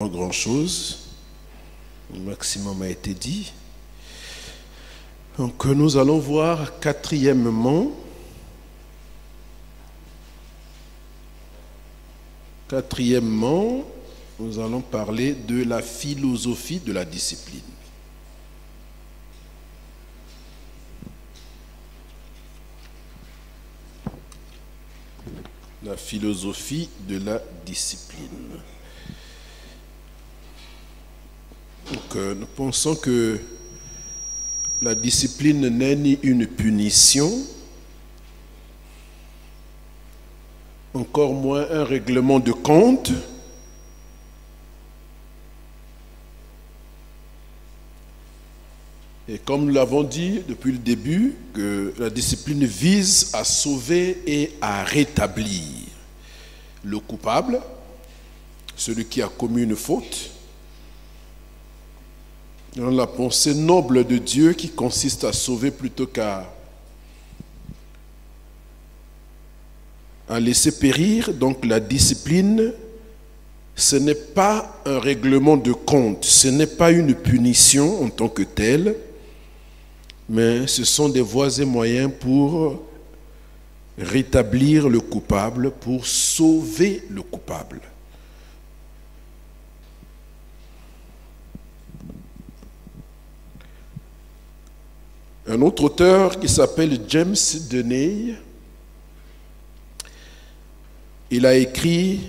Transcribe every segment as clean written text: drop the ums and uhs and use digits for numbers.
grand-chose. Le maximum a été dit. Donc nous allons voir quatrièmement nous allons parler de la philosophie de la discipline. La philosophie de la discipline. Donc, nous pensons que la discipline n'est ni une punition, encore moins un règlement de compte, et comme nous l'avons dit depuis le début, que la discipline vise à sauver et à rétablir le coupable, celui qui a commis une faute, dans la pensée noble de Dieu qui consiste à sauver plutôt qu'à laisser périr. Donc la discipline, ce n'est pas un règlement de compte, ce n'est pas une punition en tant que telle, mais ce sont des voies et moyens pour rétablir le coupable, pour sauver le coupable. Un autre auteur qui s'appelle James Denney, il a écrit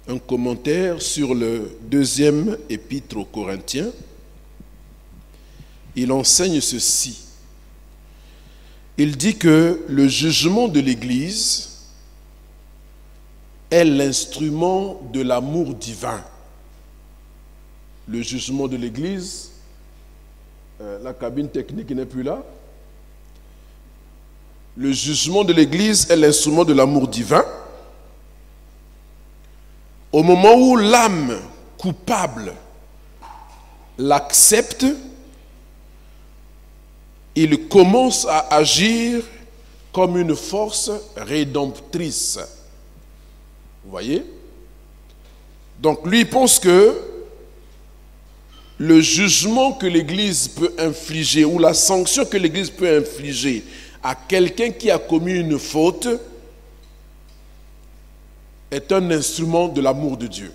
un commentaire sur le deuxième épître aux Corinthiens. Il enseigne ceci. Il dit que le jugement de l'Église est l'instrument de l'amour divin. Le jugement de l'Église, la cabine technique n'est plus là. Le jugement de l'Église est l'instrument de l'amour divin. Au moment où l'âme coupable l'accepte, il commence à agir comme une force rédemptrice. Vous voyez? Donc lui, il pense que le jugement que l'Église peut infliger ou la sanction que l'Église peut infliger à quelqu'un qui a commis une faute est un instrument de l'amour de Dieu.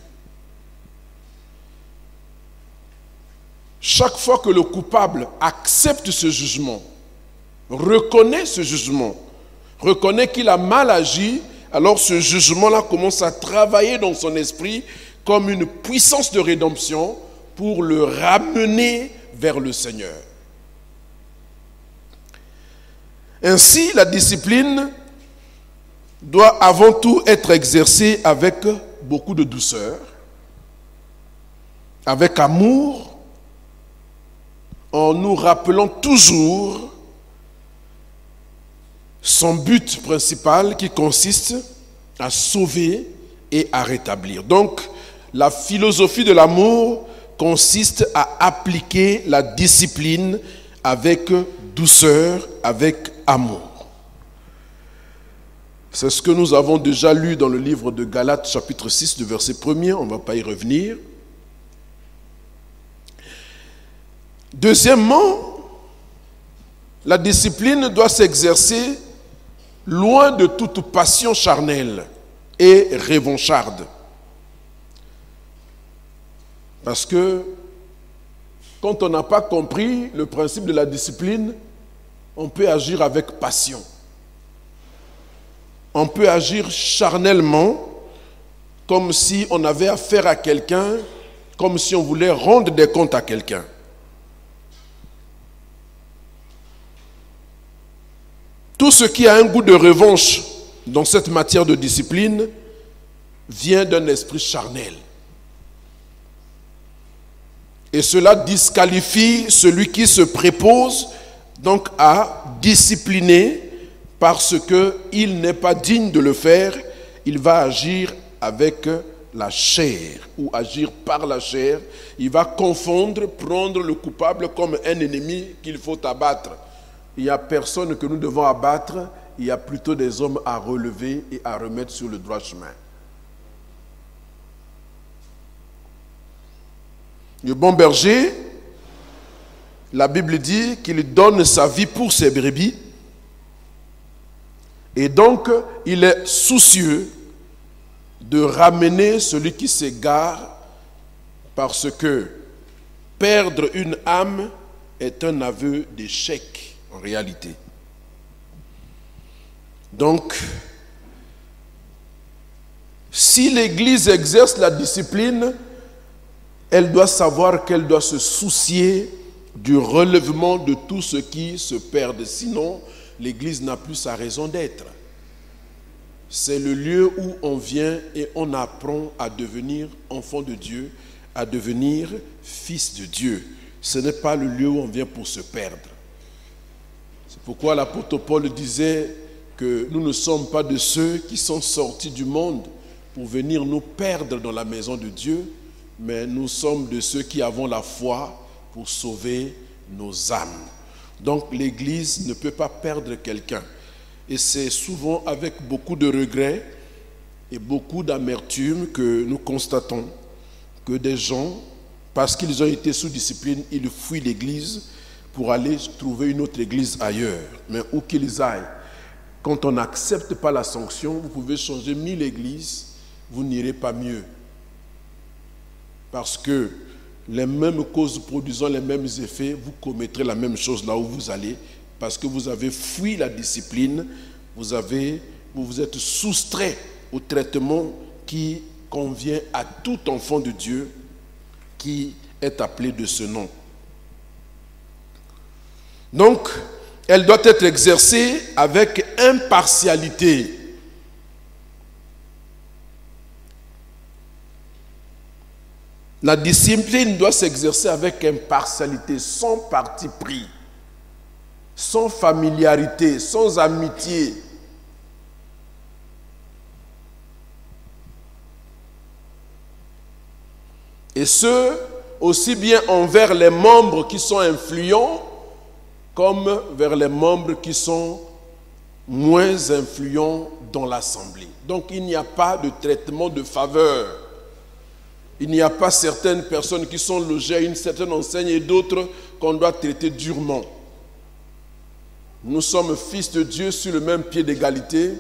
Chaque fois que le coupable accepte ce jugement, reconnaît ce jugement, reconnaît qu'il a mal agi, alors ce jugement-là commence à travailler dans son esprit comme une puissance de rédemption pour le ramener vers le Seigneur. Ainsi, la discipline doit avant tout être exercée avec beaucoup de douceur, avec amour, en nous rappelant toujours son but principal qui consiste à sauver et à rétablir. Donc, la philosophie de l'amour consiste à appliquer la discipline avec douceur, avec amour. C'est ce que nous avons déjà lu dans le livre de Galates, chapitre 6, du verset 1er, on ne va pas y revenir. Deuxièmement, la discipline doit s'exercer loin de toute passion charnelle et revancharde. Parce que quand on n'a pas compris le principe de la discipline, on peut agir avec passion. On peut agir charnellement, comme si on avait affaire à quelqu'un, comme si on voulait rendre des comptes à quelqu'un. Tout ce qui a un goût de revanche dans cette matière de discipline vient d'un esprit charnel. Et cela disqualifie celui qui se prépose donc à discipliner parce qu'il n'est pas digne de le faire. Il va agir avec la chair ou agir par la chair. Il va confondre, prendre le coupable comme un ennemi qu'il faut abattre. Il n'y a personne que nous devons abattre, il y a plutôt des hommes à relever et à remettre sur le droit chemin. Le bon berger, la Bible dit qu'il donne sa vie pour ses brebis. Et donc, il est soucieux de ramener celui qui s'égare, parce que perdre une âme est un aveu d'échec en réalité. Donc, si l'Église exerce la discipline, elle doit savoir qu'elle doit se soucier du relèvement de tous ceux qui se perdent. Sinon, l'Église n'a plus sa raison d'être. C'est le lieu où on vient et on apprend à devenir enfant de Dieu, à devenir fils de Dieu. Ce n'est pas le lieu où on vient pour se perdre. C'est pourquoi l'apôtre Paul disait que nous ne sommes pas de ceux qui sont sortis du monde pour venir nous perdre dans la maison de Dieu, mais nous sommes de ceux qui avons la foi pour sauver nos âmes. Donc l'Église ne peut pas perdre quelqu'un. Et c'est souvent avec beaucoup de regrets et beaucoup d'amertume que nous constatons que des gens, parce qu'ils ont été sous discipline, ils fuient l'Église pour aller trouver une autre Église ailleurs. Mais où qu'ils aillent, quand on n'accepte pas la sanction, vous pouvez changer 1000 églises, vous n'irez pas mieux. Parce que les mêmes causes produisant les mêmes effets, vous commettrez la même chose là où vous allez, parce que vous avez fui la discipline, vous vous êtes soustrait au traitement qui convient à tout enfant de Dieu qui est appelé de ce nom. Donc, elle doit être exercée avec impartialité. La discipline doit s'exercer avec impartialité, sans parti pris, sans familiarité, sans amitié. Et ce, aussi bien envers les membres qui sont influents, comme vers les membres qui sont moins influents dans l'assemblée. Donc il n'y a pas de traitement de faveur. Il n'y a pas certaines personnes qui sont logées à une certaine enseigne et d'autres qu'on doit traiter durement. Nous sommes fils de Dieu sur le même pied d'égalité.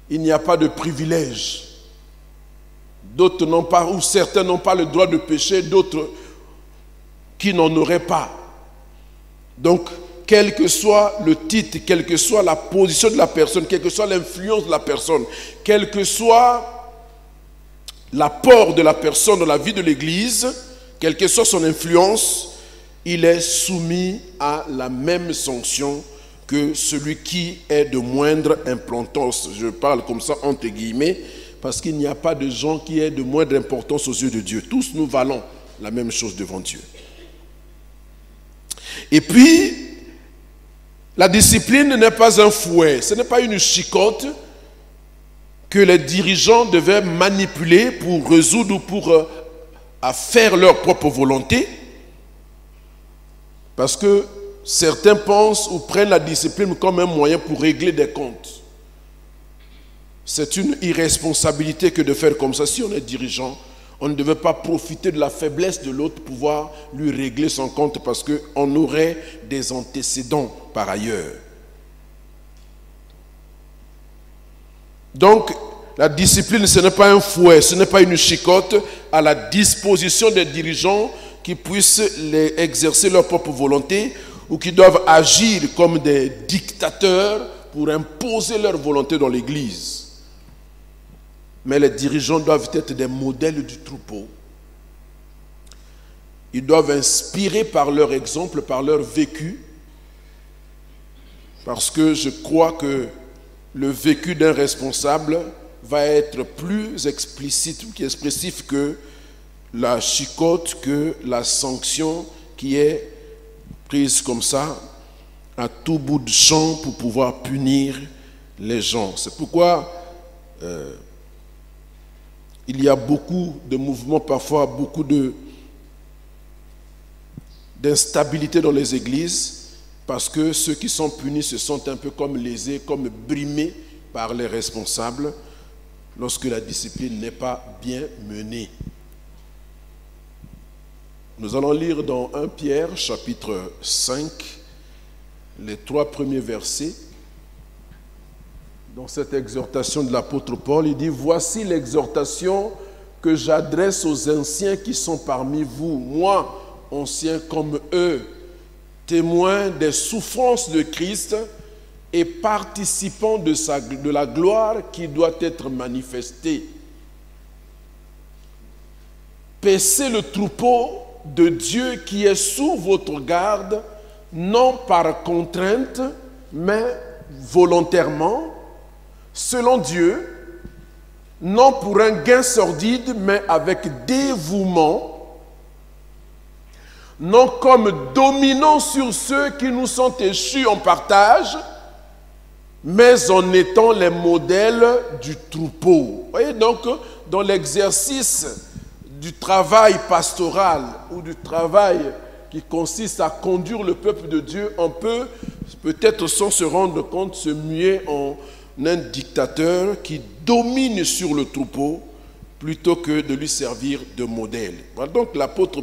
Il n'y a pas de privilège. D'autres n'ont pas, ou certains n'ont pas le droit de pécher, d'autres qui n'en auraient pas. Donc, quel que soit le titre, quelle que soit la position de la personne, quelle que soit l'influence de la personne, quel que soit l'apport de la personne dans la vie de l'Église, quelle que soit son influence, il est soumis à la même sanction que celui qui est de moindre importance. Je parle comme ça entre guillemets, parce qu'il n'y a pas de gens qui aient de moindre importance aux yeux de Dieu. Tous nous valons la même chose devant Dieu. Et puis, la discipline n'est pas un fouet, ce n'est pas une chicotte que les dirigeants devaient manipuler pour résoudre ou pour faire leur propre volonté. Parce que certains pensent ou prennent la discipline comme un moyen pour régler des comptes. C'est une irresponsabilité que de faire comme ça. Si on est dirigeant, on ne devait pas profiter de la faiblesse de l'autre pour pouvoir lui régler son compte parce qu'on aurait des antécédents par ailleurs. Donc, la discipline, ce n'est pas un fouet, ce n'est pas une chicotte à la disposition des dirigeants qui puissent exercer leur propre volonté ou qui doivent agir comme des dictateurs pour imposer leur volonté dans l'Église. Mais les dirigeants doivent être des modèles du troupeau. Ils doivent inspirer par leur exemple, par leur vécu, parce que je crois que le vécu d'un responsable va être plus explicite, plus expressif que la chicotte, que la sanction qui est prise comme ça, à tout bout de champ pour pouvoir punir les gens. C'est pourquoi il y a beaucoup de mouvements, parfois beaucoup d'instabilité dans les églises, parce que ceux qui sont punis se sentent un peu comme lésés, comme brimés par les responsables, lorsque la discipline n'est pas bien menée. Nous allons lire dans 1 Pierre, chapitre 5, les 3 premiers versets. Dans cette exhortation de l'apôtre Paul, il dit « Voici l'exhortation que j'adresse aux anciens qui sont parmi vous, moi, anciens comme eux, témoins des souffrances de Christ et participants de la gloire qui doit être manifestée. Paissez le troupeau de Dieu qui est sous votre garde, non par contrainte, mais volontairement, selon Dieu, non pour un gain sordide, mais avec dévouement, non comme dominant sur ceux qui nous sont échus en partage, mais en étant les modèles du troupeau. Vous voyez donc, dans l'exercice du travail pastoral ou du travail qui consiste à conduire le peuple de Dieu, on peut peut-être sans se rendre compte se muer en un dictateur qui domine sur le troupeau plutôt que de lui servir de modèle. Voilà donc l'apôtre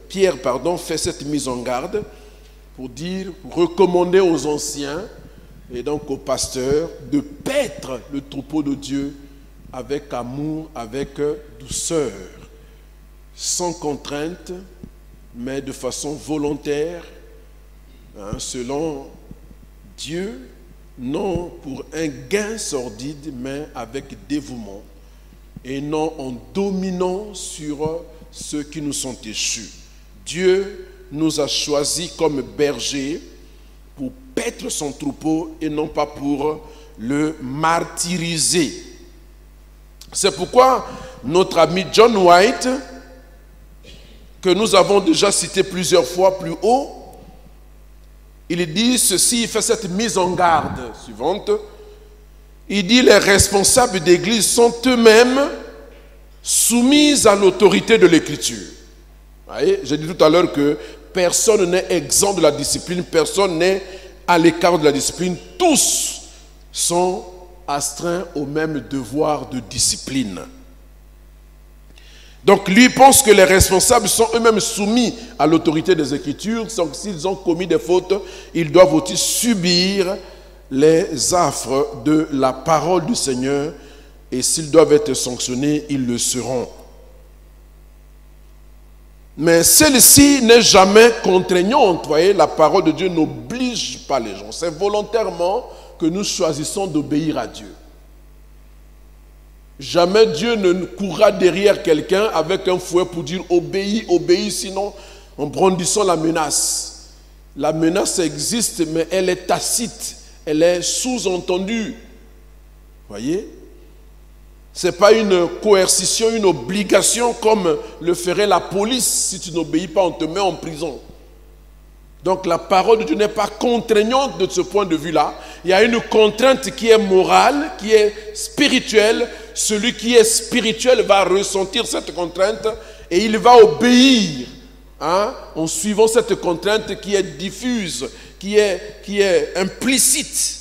Pierre fait cette mise en garde pour recommander aux anciens et donc aux pasteurs de paître le troupeau de Dieu avec amour, avec douceur, sans contrainte, mais de façon volontaire, selon Dieu, non pour un gain sordide, mais avec dévouement, et non en dominant sur ceux qui nous sont échus. Dieu nous a choisis comme bergers pour paître son troupeau et non pas pour le martyriser. C'est pourquoi notre ami John White, que nous avons déjà cité plusieurs fois plus haut, il dit ceci, il fait cette mise en garde suivante. Il dit les responsables d'église sont eux-mêmes soumis à l'autorité de l'écriture. Vous voyez, j'ai dit tout à l'heure que personne n'est exempt de la discipline, personne n'est à l'écart de la discipline, tous sont astreints au même devoir de discipline. Donc lui pense que les responsables sont eux-mêmes soumis à l'autorité des Écritures, donc s'ils ont commis des fautes, ils doivent aussi subir les affres de la parole du Seigneur, et s'ils doivent être sanctionnés, ils le seront. Mais celle-ci n'est jamais contraignante. Vous voyez, la parole de Dieu n'oblige pas les gens. C'est volontairement que nous choisissons d'obéir à Dieu. Jamais Dieu ne courra derrière quelqu'un avec un fouet pour dire obéis, obéis, sinon en brandissant la menace. La menace existe, mais elle est tacite, elle est sous-entendue. Voyez? Ce n'est pas une coercition, une obligation comme le ferait la police. Si tu n'obéis pas, on te met en prison. Donc la parole de Dieu n'est pas contraignante de ce point de vue-là. Il y a une contrainte qui est morale, qui est spirituelle. Celui qui est spirituel va ressentir cette contrainte et il va obéir en suivant cette contrainte qui est diffuse, qui est implicite.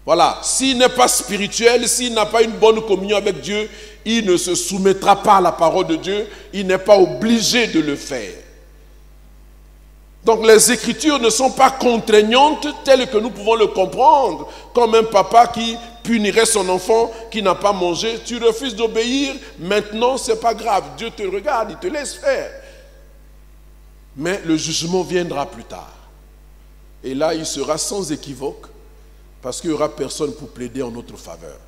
Voilà, s'il n'est pas spirituel, s'il n'a pas une bonne communion avec Dieu, il ne se soumettra pas à la parole de Dieu, il n'est pas obligé de le faire. Donc les Écritures ne sont pas contraignantes telles que nous pouvons le comprendre, comme un papa qui punirait son enfant qui n'a pas mangé. Tu refuses d'obéir, maintenant c'est pas grave, Dieu te regarde, il te laisse faire. Mais le jugement viendra plus tard. Et là, il sera sans équivoque, parce qu'il n'y aura personne pour plaider en notre faveur.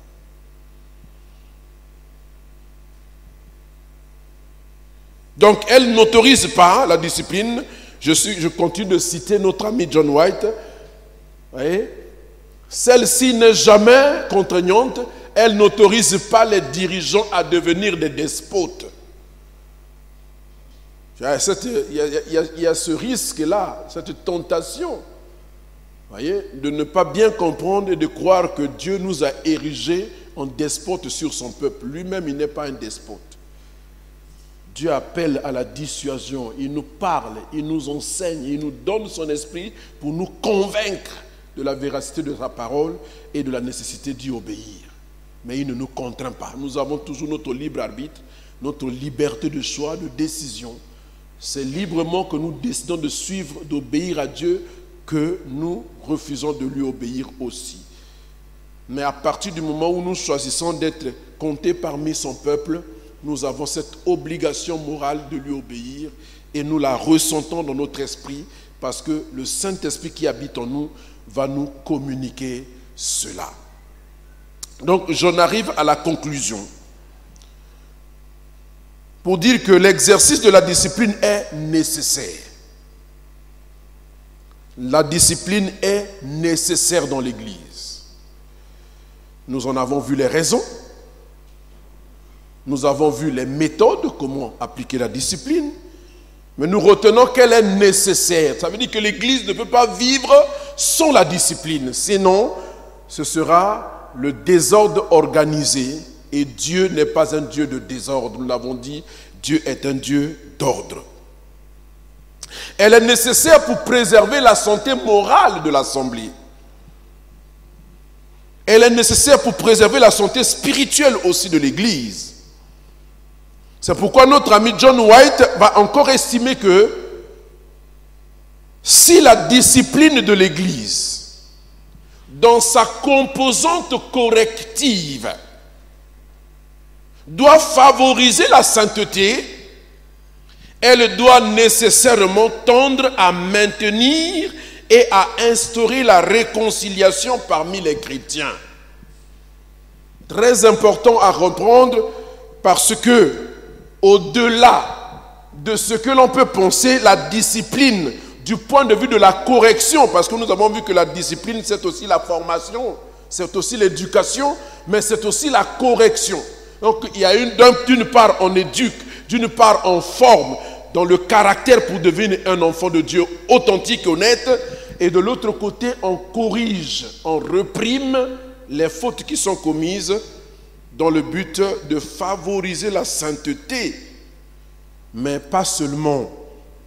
Donc, elle n'autorise pas la discipline. Je continue de citer notre ami John White. Vous voyez? Celle-ci n'est jamais contraignante. Elle n'autorise pas les dirigeants à devenir des despotes. Il y a ce risque-là, cette tentation. Vous voyez, de ne pas bien comprendre et de croire que Dieu nous a érigés en despotes sur son peuple. Lui-même, il n'est pas un despote. Dieu appelle à la dissuasion, il nous parle, il nous enseigne, il nous donne son esprit pour nous convaincre de la véracité de sa parole et de la nécessité d'y obéir. Mais il ne nous contraint pas. Nous avons toujours notre libre arbitre, notre liberté de choix, de décision. c'est librement que nous décidons de suivre, d'obéir à Dieu, que nous refusons de lui obéir aussi. Mais à partir du moment où nous choisissons d'être comptés parmi son peuple, nous avons cette obligation morale de lui obéir et nous la ressentons dans notre esprit parce que le Saint-Esprit qui habite en nous va nous communiquer cela. Donc j'en arrive à la conclusion pour dire que l'exercice de la discipline est nécessaire. La discipline est nécessaire dans l'Église. Nous en avons vu les raisons. Nous avons vu les méthodes, comment appliquer la discipline. Mais nous retenons qu'elle est nécessaire. Ça veut dire que l'Église ne peut pas vivre sans la discipline. Sinon, ce sera le désordre organisé. Et Dieu n'est pas un Dieu de désordre. Nous l'avons dit, Dieu est un Dieu d'ordre. Elle est nécessaire pour préserver la santé morale de l'Assemblée. Elle est nécessaire pour préserver la santé spirituelle aussi de l'Église. C'est pourquoi notre ami John White va encore estimer que si la discipline de l'Église, dans sa composante corrective, doit favoriser la sainteté, elle doit nécessairement tendre à maintenir et à instaurer la réconciliation parmi les chrétiens. Très important à reprendre parce que, au-delà de ce que l'on peut penser, la discipline du point de vue de la correction, parce que nous avons vu que la discipline c'est aussi la formation, c'est aussi l'éducation, mais c'est aussi la correction. Donc il y a d'une part on éduque, d'une part on forme dans le caractère pour devenir un enfant de Dieu authentique et honnête, et de l'autre côté on corrige, on réprime les fautes qui sont commises dans le but de favoriser la sainteté. Mais pas seulement,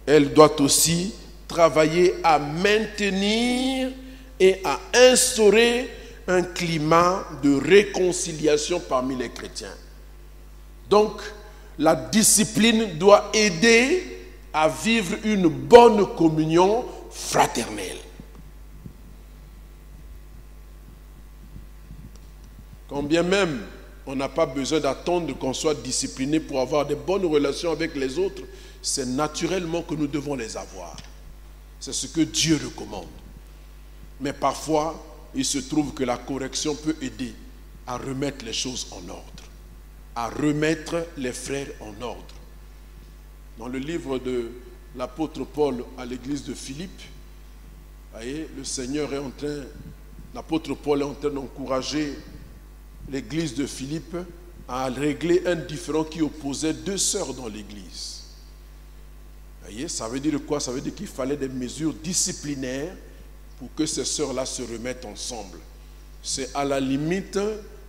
elle doit aussi travailler à maintenir et à instaurer un climat de réconciliation parmi les chrétiens. Donc, la discipline doit aider à vivre une bonne communion fraternelle. Quand bien même on n'a pas besoin d'attendre qu'on soit discipliné pour avoir de bonnes relations avec les autres, c'est naturellement que nous devons les avoir. C'est ce que Dieu recommande. Mais parfois, il se trouve que la correction peut aider à remettre les choses en ordre, à remettre les frères en ordre. Dans le livre de l'apôtre Paul à l'église de Philippe, voyez, le Seigneur est en train, l'apôtre Paul est en train d'encourager l'église de Philippe à régler un différend qui opposait deux sœurs dans l'église. Voyez, ça veut dire quoi? Ça veut dire qu'il fallait des mesures disciplinaires pour que ces sœurs-là se remettent ensemble. C'est à la limite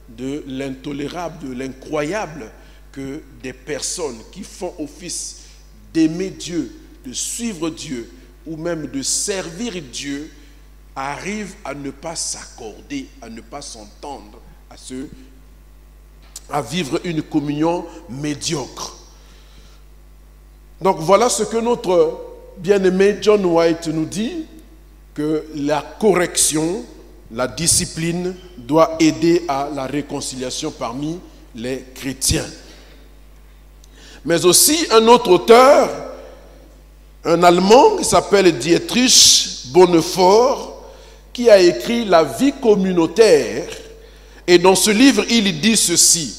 de l'intolérable, de l'incroyable que des personnes qui font office d'aimer Dieu, de suivre Dieu ou même de servir Dieu arrivent à ne pas s'accorder, à ne pas s'entendre, à vivre une communion médiocre. Donc voilà ce que notre bien-aimé John White nous dit, que la correction, la discipline doit aider à la réconciliation parmi les chrétiens. Mais aussi un autre auteur, un Allemand qui s'appelle Dietrich Bonhoeffer, qui a écrit La vie communautaire. Et dans ce livre, il dit ceci,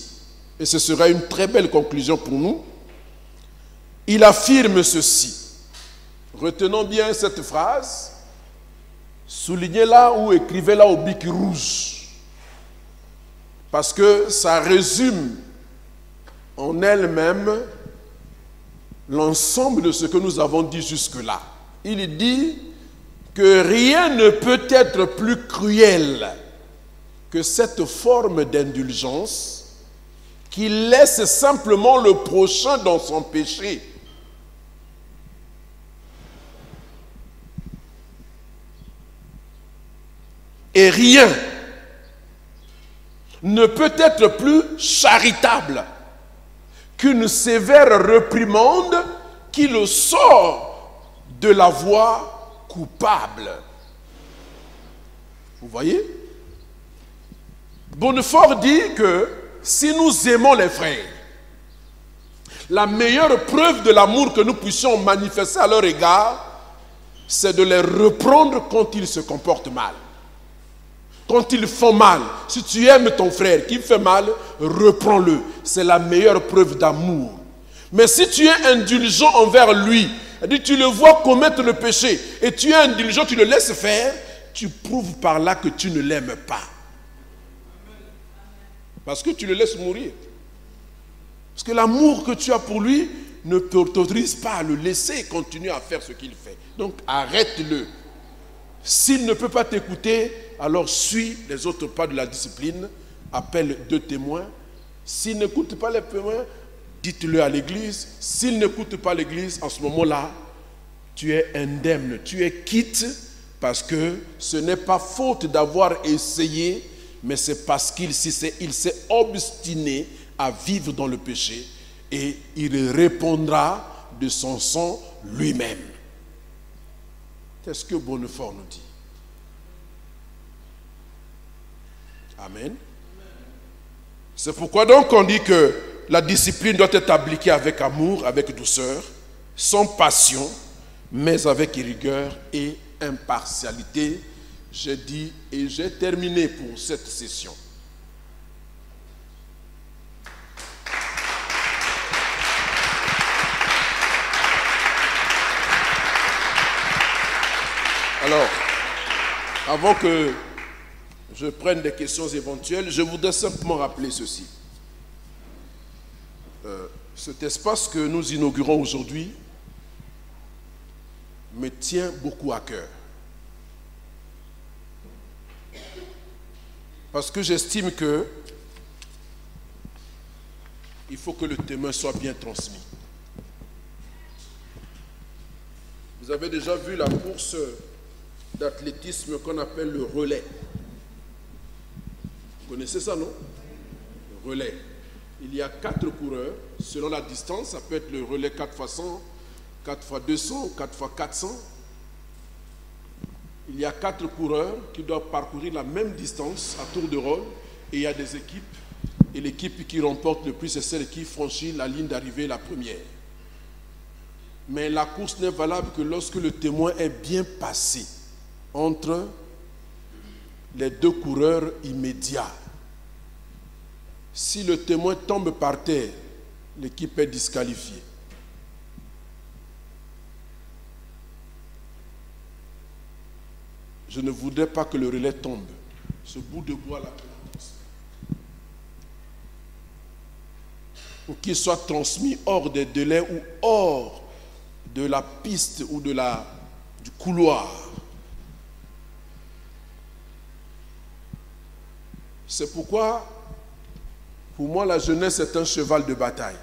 et ce sera une très belle conclusion pour nous. Il affirme ceci. Retenons bien cette phrase, soulignez-la ou écrivez-la au bic rouge, parce que ça résume en elle-même l'ensemble de ce que nous avons dit jusque-là. Il dit que rien ne peut être plus cruel que cette forme d'indulgence qui laisse simplement le prochain dans son péché. Et rien ne peut être plus charitable qu'une sévère réprimande qui le sort de la voie coupable. Vous voyez? Bonnefort dit que si nous aimons les frères, la meilleure preuve de l'amour que nous puissions manifester à leur égard, c'est de les reprendre quand ils se comportent mal. Quand ils font mal. Si tu aimes ton frère qui fait mal, reprends-le. C'est la meilleure preuve d'amour. Mais si tu es indulgent envers lui, tu le vois commettre le péché et tu es indulgent, tu le laisses faire, tu prouves par là que tu ne l'aimes pas. Parce que tu le laisses mourir. Parce que l'amour que tu as pour lui ne t'autorise pas à le laisser continuer à faire ce qu'il fait. Donc arrête-le. S'il ne peut pas t'écouter, alors suis les autres pas de la discipline, appelle 2 témoins. S'il n'écoute pas les témoins, dites-le à l'église. S'il n'écoute pas l'église, en ce moment-là, tu es indemne, tu es quitte, parce que ce n'est pas faute d'avoir essayé, mais c'est parce qu'il s'est obstiné à vivre dans le péché et il répondra de son sang lui-même. C'est ce que Bonnefort nous dit. Amen. C'est pourquoi donc on dit que la discipline doit être appliquée avec amour, avec douceur, sans passion, mais avec rigueur et impartialité. J'ai dit et j'ai terminé pour cette session. Alors, avant que je prenne des questions éventuelles, je voudrais simplement rappeler ceci. Cet espace que nous inaugurons aujourd'hui me tient beaucoup à cœur. Parce que j'estime que il faut que le témoin soit bien transmis. Vous avez déjà vu la course d'athlétisme qu'on appelle le relais. Vous connaissez ça, non? Le relais. Il y a 4 coureurs. Selon la distance, ça peut être le relais 4x100, 4x200, 4x400. Il y a 4 coureurs qui doivent parcourir la même distance à tour de rôle. Et il y a des équipes. Et l'équipe qui remporte le plus, c'est celle qui franchit la ligne d'arrivée la première. Mais la course n'est valable que lorsque le témoin est bien passé entre les 2 coureurs immédiats. Si le témoin tombe par terre, l'équipe est disqualifiée. Je ne voudrais pas que le relais tombe. Ce bout de bois là. Ou qu'il soit transmis hors des délais ou hors de la piste ou du couloir. C'est pourquoi, pour moi, la jeunesse est un cheval de bataille.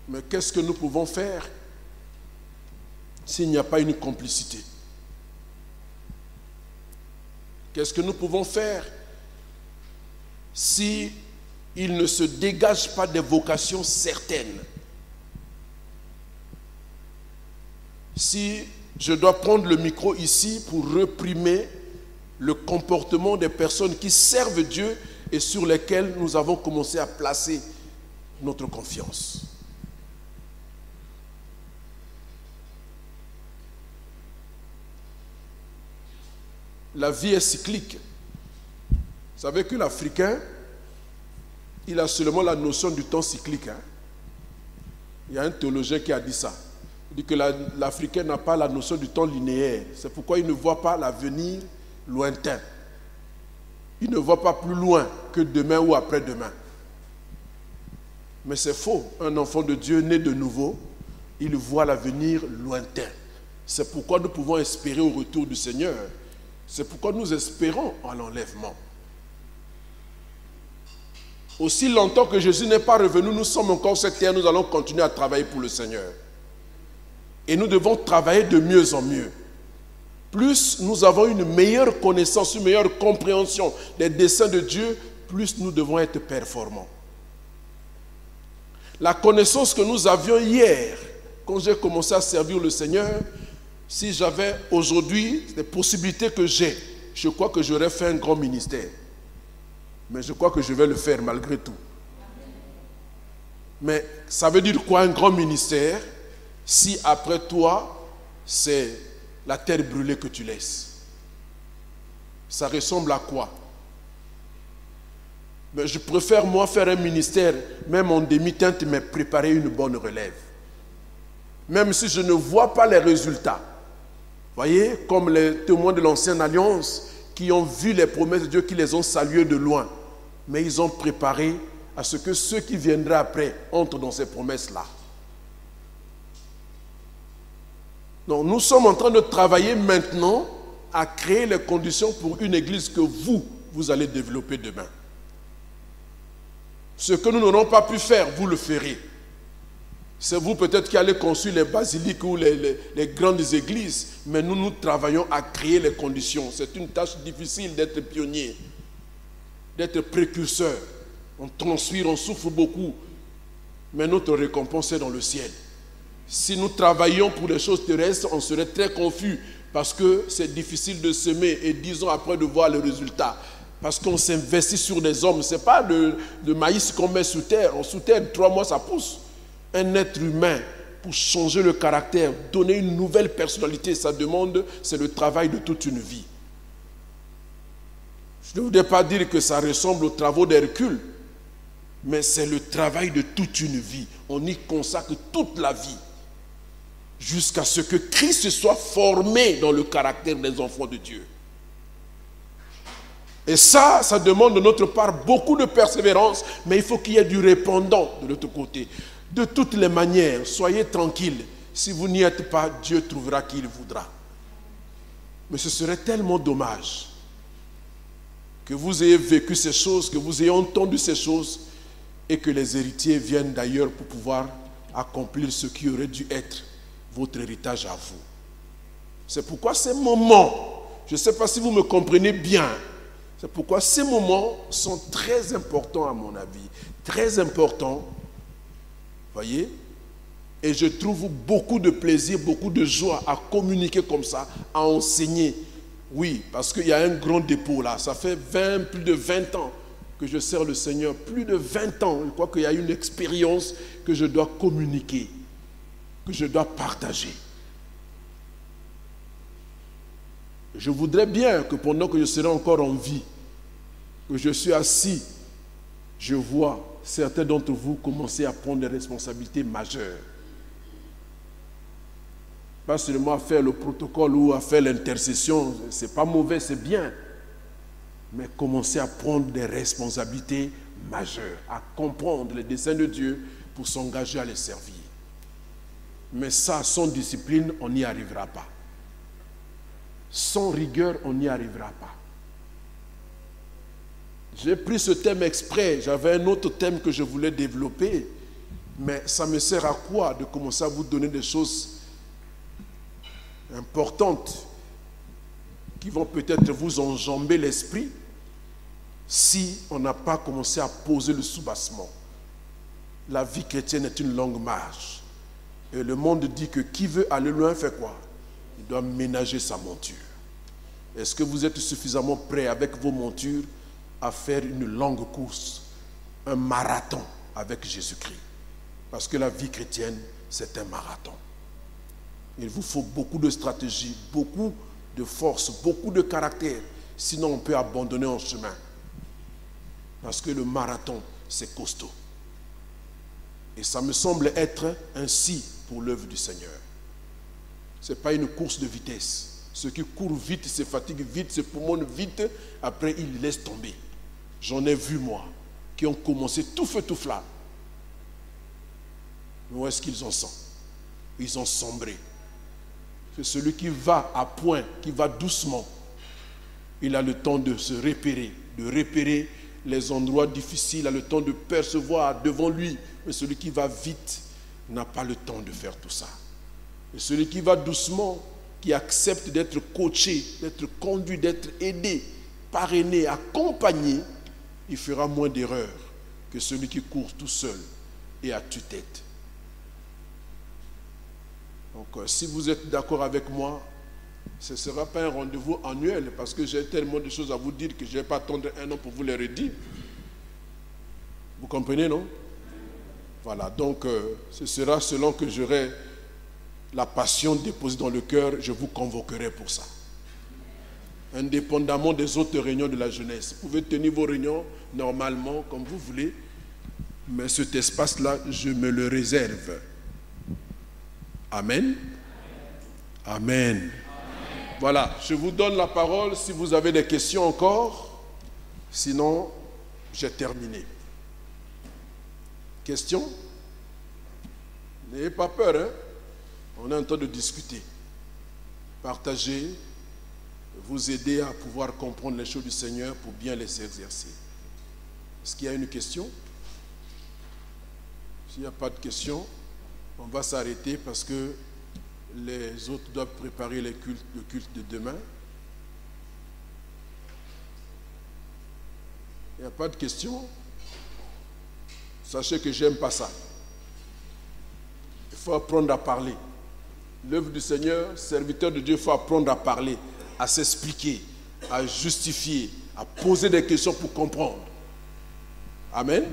Mais qu'est-ce que nous pouvons faire s'il n'y a pas une complicité? Qu'est-ce que nous pouvons faire si il ne se dégage pas des vocations certaines? Si je dois prendre le micro ici pour réprimer le comportement des personnes qui servent Dieu et sur lesquelles nous avons commencé à placer notre confiance. La vie est cyclique. Vous savez que l'Africain, il a seulement la notion du temps cyclique. Il y a un théologien qui a dit ça. Il dit que l'Africain n'a pas la notion du temps linéaire. C'est pourquoi il ne voit pas l'avenir lointain. Il ne voit pas plus loin que demain ou après-demain. Mais c'est faux. Un enfant de Dieu né de nouveau, il voit l'avenir lointain. C'est pourquoi nous pouvons espérer au retour du Seigneur. C'est pourquoi nous espérons à l'enlèvement. Aussi longtemps que Jésus n'est pas revenu, nous sommes encore sur cette terre, nous allons continuer à travailler pour le Seigneur. Et nous devons travailler de mieux en mieux. Plus nous avons une meilleure connaissance, une meilleure compréhension des desseins de Dieu, plus nous devons être performants. La connaissance que nous avions hier, quand j'ai commencé à servir le Seigneur, si j'avais aujourd'hui les possibilités que j'ai, je crois que j'aurais fait un grand ministère. Mais je crois que je vais le faire malgré tout. Mais ça veut dire quoi un grand ministère si après toi, c'est la terre brûlée que tu laisses? Ça ressemble à quoi? Mais je préfère moi faire un ministère, même en demi-teinte, mais préparer une bonne relève. Même si je ne vois pas les résultats. Voyez, comme les témoins de l'ancienne alliance qui ont vu les promesses de Dieu, qui les ont saluées de loin. Mais ils ont préparé à ce que ceux qui viendraient après entrent dans ces promesses-là. Donc nous sommes en train de travailler maintenant à créer les conditions pour une église que vous allez développer demain. Ce que nous n'aurons pas pu faire, vous le ferez. C'est vous peut-être qui allez construire les basiliques ou les grandes églises, mais nous travaillons à créer les conditions. C'est une tâche difficile d'être pionnier, d'être précurseur. On transpire, on souffre beaucoup, mais notre récompense est dans le ciel. Si nous travaillions pour les choses terrestres, on serait très confus parce que c'est difficile de semer et 10 ans après de voir le résultat. Parce qu'on s'investit sur des hommes. Ce n'est pas de maïs qu'on met sous terre. Sous terre, 3 mois, ça pousse. Un être humain, pour changer le caractère, donner une nouvelle personnalité, ça demande, c'est le travail de toute une vie. Je ne voudrais pas dire que ça ressemble aux travaux d'Hercule, mais c'est le travail de toute une vie. On y consacre toute la vie, jusqu'à ce que Christ soit formé dans le caractère des enfants de Dieu. Et ça demande de notre part beaucoup de persévérance, mais il faut qu'il y ait du répondant de l'autre côté. De toutes les manières, soyez tranquilles. Si vous n'y êtes pas, Dieu trouvera qui il voudra. Mais ce serait tellement dommage que vous ayez vécu ces choses, que vous ayez entendu ces choses, et que les héritiers viennent d'ailleurs pour pouvoir accomplir ce qui aurait dû être votre héritage à vous. C'est pourquoi ces moments, je ne sais pas si vous me comprenez bien, c'est pourquoi ces moments sont très importants à mon avis, très importants, voyez, et je trouve beaucoup de plaisir, beaucoup de joie à communiquer comme ça, à enseigner. Oui, parce qu'il y a un grand dépôt là, ça fait plus de 20 ans que je sers le Seigneur, plus de 20 ans, je crois qu'il y a une expérience que je dois communiquer, que je dois partager. Je voudrais bien que pendant que je serai encore en vie, que je suis assis, je vois certains d'entre vous commencer à prendre des responsabilités majeures. Pas seulement à faire le protocole ou à faire l'intercession, c'est pas mauvais, c'est bien. Mais commencer à prendre des responsabilités majeures, à comprendre les desseins de Dieu pour s'engager à les servir. Mais ça, sans discipline, on n'y arrivera pas. Sans rigueur, on n'y arrivera pas. J'ai pris ce thème exprès, j'avais un autre thème que je voulais développer, mais ça me sert à quoi de commencer à vous donner des choses importantes qui vont peut-être vous enjamber l'esprit si on n'a pas commencé à poser le soubassement. La vie chrétienne est une longue marche. Et le monde dit que qui veut aller loin fait quoi? Il doit ménager sa monture. Est-ce que vous êtes suffisamment prêts avec vos montures à faire une longue course, un marathon avec Jésus-Christ? Parce que la vie chrétienne, c'est un marathon. Il vous faut beaucoup de stratégie, beaucoup de force, beaucoup de caractère. Sinon, on peut abandonner en chemin. Parce que le marathon, c'est costaud. Et ça me semble être ainsi pour l'œuvre du Seigneur. Ce n'est pas une course de vitesse. Ceux qui courent vite, se fatiguent vite, se pomonnent vite, après ils laissent tomber. J'en ai vu, moi, qui ont commencé tout feu, tout flamme. Mais où est-ce qu'ils en sont? Ils ont sombré. C'est celui qui va à point, qui va doucement. Il a le temps de se repérer, de repérer les endroits difficiles, a le temps de percevoir devant lui. Mais celui qui va vite n'a pas le temps de faire tout ça. Et celui qui va doucement, qui accepte d'être coaché, d'être conduit, d'être aidé, parrainé, accompagné, il fera moins d'erreurs que celui qui court tout seul et à tue-tête. Donc, si vous êtes d'accord avec moi, ce ne sera pas un rendez-vous annuel parce que j'ai tellement de choses à vous dire que je ne vais pas attendre un an pour vous les redire. Vous comprenez, non? Voilà, donc ce sera selon que j'aurai la passion déposée dans le cœur, je vous convoquerai pour ça. Indépendamment des autres réunions de la jeunesse. Vous pouvez tenir vos réunions normalement, comme vous voulez, mais cet espace-là, je me le réserve. Amen. Amen. Voilà, je vous donne la parole si vous avez des questions encore. Sinon, j'ai terminé. Questions? N'ayez pas peur, hein? On est en train de discuter. Partager, vous aider à pouvoir comprendre les choses du Seigneur pour bien les exercer. Est-ce qu'il y a une question? S'il n'y a pas de question, on va s'arrêter parce que les autres doivent préparer le culte de demain. Il n'y a pas de question? Sachez que j'aime pas ça. Il faut apprendre à parler. L'œuvre du Seigneur, serviteur de Dieu, il faut apprendre à parler, à s'expliquer, à justifier, à poser des questions pour comprendre. Amen.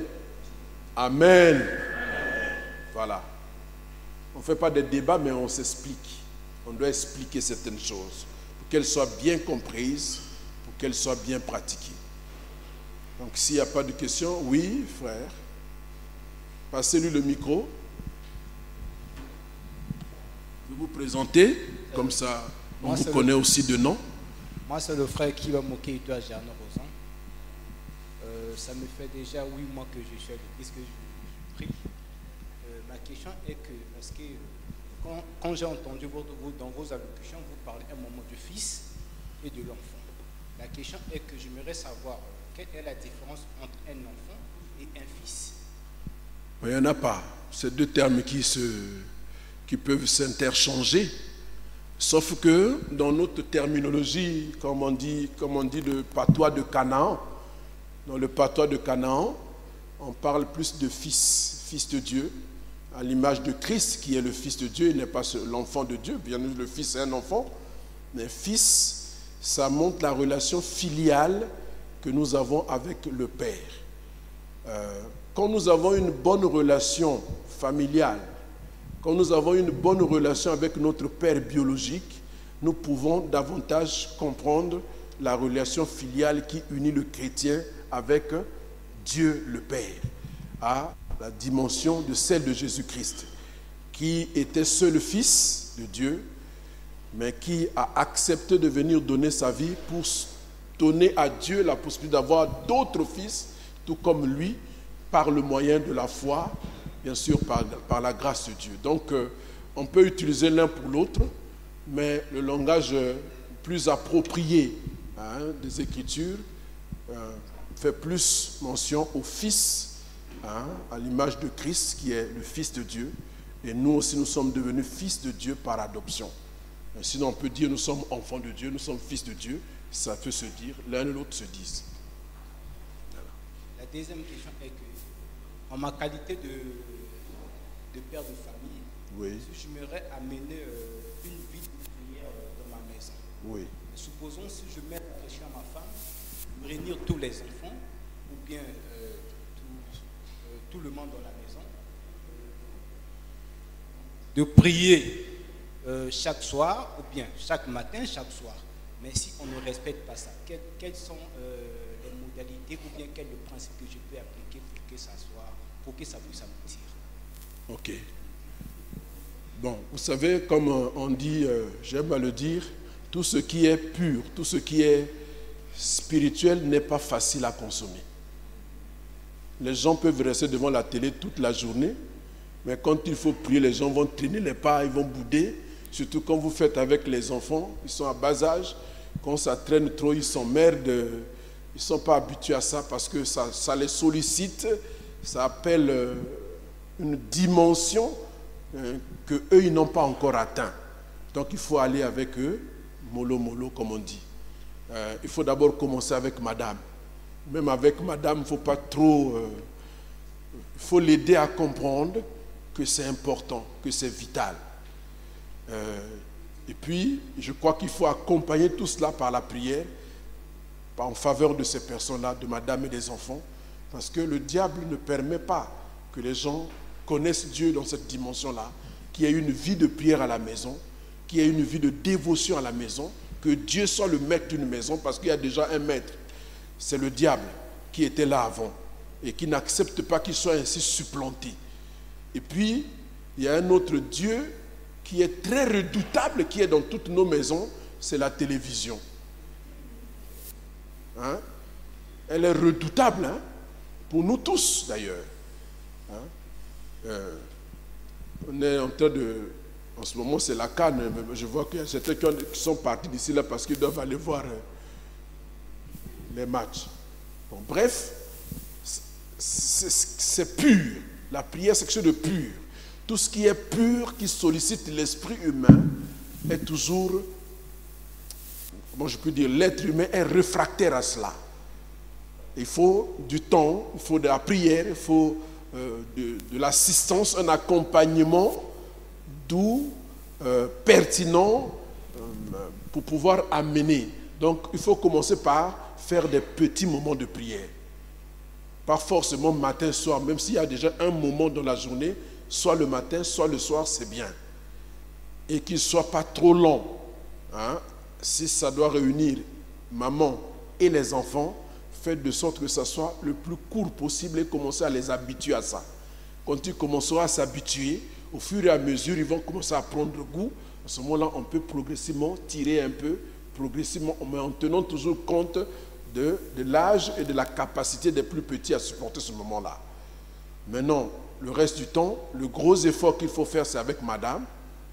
Amen. Voilà. On ne fait pas des débats, mais on s'explique. On doit expliquer certaines choses pour qu'elles soient bien comprises, pour qu'elles soient bien pratiquées. Donc, s'il n'y a pas de questions, oui, frère. Passez-lui le micro. Vous vous présentez, comme ça, on vous connaît aussi de nom. Moi, c'est le frère qui va moquer toi, Jeanne Rosan. Ça me fait déjà 8 mois que je suis à l'église, que je prie. Ma question est que, parce que quand j'ai entendu dans vos allocutions, vous parlez un moment du fils et de l'enfant. La question est que j'aimerais savoir quelle est la différence entre un enfant et un fils. Il n'y en a pas. C'est deux termes qui peuvent s'interchanger. Sauf que dans notre terminologie, comme on dit le patois de Canaan, dans le patois de Canaan, on parle plus de fils, fils de Dieu, à l'image de Christ qui est le fils de Dieu, il n'est pas l'enfant de Dieu, bien sûr le fils est un enfant, mais fils, ça montre la relation filiale que nous avons avec le Père. Quand nous avons une bonne relation familiale, quand nous avons une bonne relation avec notre Père biologique, nous pouvons davantage comprendre la relation filiale qui unit le chrétien avec Dieu le Père, à la dimension de celle de Jésus-Christ, qui était seul fils de Dieu, mais qui a accepté de venir donner sa vie pour donner à Dieu la possibilité d'avoir d'autres fils, tout comme lui, par le moyen de la foi, bien sûr par la grâce de Dieu. Donc, on peut utiliser l'un pour l'autre, mais le langage plus approprié des Écritures fait plus mention au Fils, à l'image de Christ, qui est le Fils de Dieu. Et nous aussi, nous sommes devenus fils de Dieu par adoption. Sinon, on peut dire nous sommes enfants de Dieu, nous sommes fils de Dieu. Ça peut se dire, l'un et l'autre se disent. Voilà. La deuxième question est que, en ma qualité de père de famille, oui, si j'aimerais amener une vie de prière dans ma maison. Oui. Supposons si je mets la pression à ma femme, de réunir tous les enfants, ou bien tout le monde dans la maison, de prier chaque soir, ou bien chaque matin, chaque soir. Mais si on ne respecte pas ça, quelles sont les modalités, ou bien quel est le principe que je peux appliquer pour que ça puisse aboutir? Ok. Bon, vous savez, comme on dit, j'aime à le dire, tout ce qui est pur, tout ce qui est spirituel n'est pas facile à consommer. Les gens peuvent rester devant la télé toute la journée, mais quand il faut prier, les gens vont traîner les pas, ils vont bouder. Surtout quand vous faites avec les enfants, ils sont à bas âge. Quand ça traîne trop, ils s'emmerdent. Ils ne sont pas habitués à ça parce que ça les sollicite. Ça appelle une dimension qu'eux, ils n'ont pas encore atteint. Donc il faut aller avec eux, mollo mollo comme on dit. Il faut d'abord commencer avec madame. Même avec madame, il ne faut pas trop faut l'aider à comprendre que c'est important, que c'est vital. Et puis, je crois qu'il faut accompagner tout cela par la prière, en faveur de ces personnes-là, de madame et des enfants, parce que le diable ne permet pas que les gens connaissent Dieu dans cette dimension-là, qu'il y ait une vie de prière à la maison, qu'il y ait une vie de dévotion à la maison, que Dieu soit le maître d'une maison, parce qu'il y a déjà un maître. C'est le diable qui était là avant et qui n'accepte pas qu'il soit ainsi supplanté. Et puis, il y a un autre Dieu qui est très redoutable, qui est dans toutes nos maisons, c'est la télévision. Hein? Elle est redoutable, hein? Pour nous tous d'ailleurs. Hein? On est en train de... En ce moment, c'est la Cannes. Je vois qu'il y a certains qui sont partis d'ici là parce qu'ils doivent aller voir les matchs. Bon, bref, c'est pur. La prière, c'est quelque chose de pur. Tout ce qui est pur, qui sollicite l'esprit humain, est toujours... Comment je peux dire, l'être humain est réfractaire à cela. Il faut du temps, il faut de la prière, il faut de l'assistance, un accompagnement doux, pertinent pour pouvoir amener. Donc il faut commencer par faire des petits moments de prière. Pas forcément matin, soir, même s'il y a déjà un moment dans la journée, soit le matin, soit le soir, c'est bien. Et qu'il ne soit pas trop long. Hein? Si ça doit réunir maman et les enfants, faites de sorte que ça soit le plus court possible et commencez à les habituer à ça. Quand ils commenceront à s'habituer, au fur et à mesure, ils vont commencer à prendre goût. À ce moment-là, on peut progressivement tirer un peu, progressivement, mais en tenant toujours compte de l'âge et de la capacité des plus petits à supporter ce moment-là. Maintenant, le reste du temps, le gros effort qu'il faut faire, c'est avec madame.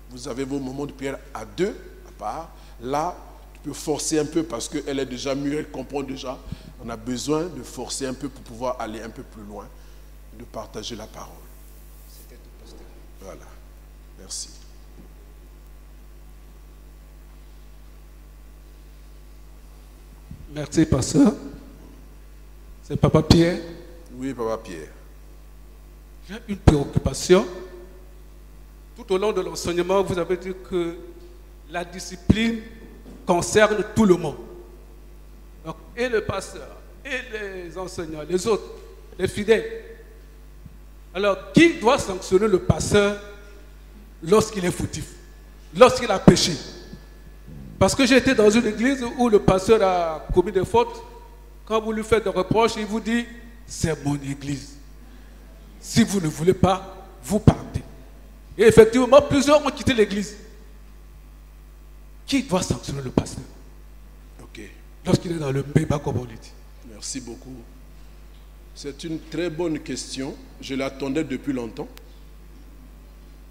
Vous avez vos moments de prière à deux, à part. Là, tu peux forcer un peu parce qu'elle est déjà mûre, elle comprend déjà. On a besoin de forcer un peu pour pouvoir aller un peu plus loin, de partager la parole. C'était tout, pasteur. Voilà. Merci. Merci, pasteur. C'est Papa Pierre. Oui, Papa Pierre. J'ai une préoccupation. Tout au long de l'enseignement, vous avez dit que la discipline concerne tout le monde. Donc, et le pasteur, et les enseignants, les autres, les fidèles. Alors, qui doit sanctionner le pasteur lorsqu'il est fautif, lorsqu'il a péché? Parce que j'ai été dans une église où le pasteur a commis des fautes. Quand vous lui faites des reproches, il vous dit, c'est mon église. Si vous ne voulez pas, vous partez. Et effectivement, plusieurs ont quitté l'église. Qui doit sanctionner le pasteur? Ok. Lorsqu'il est dans le bébat, comme on le dit. Merci beaucoup. C'est une très bonne question. Je l'attendais depuis longtemps.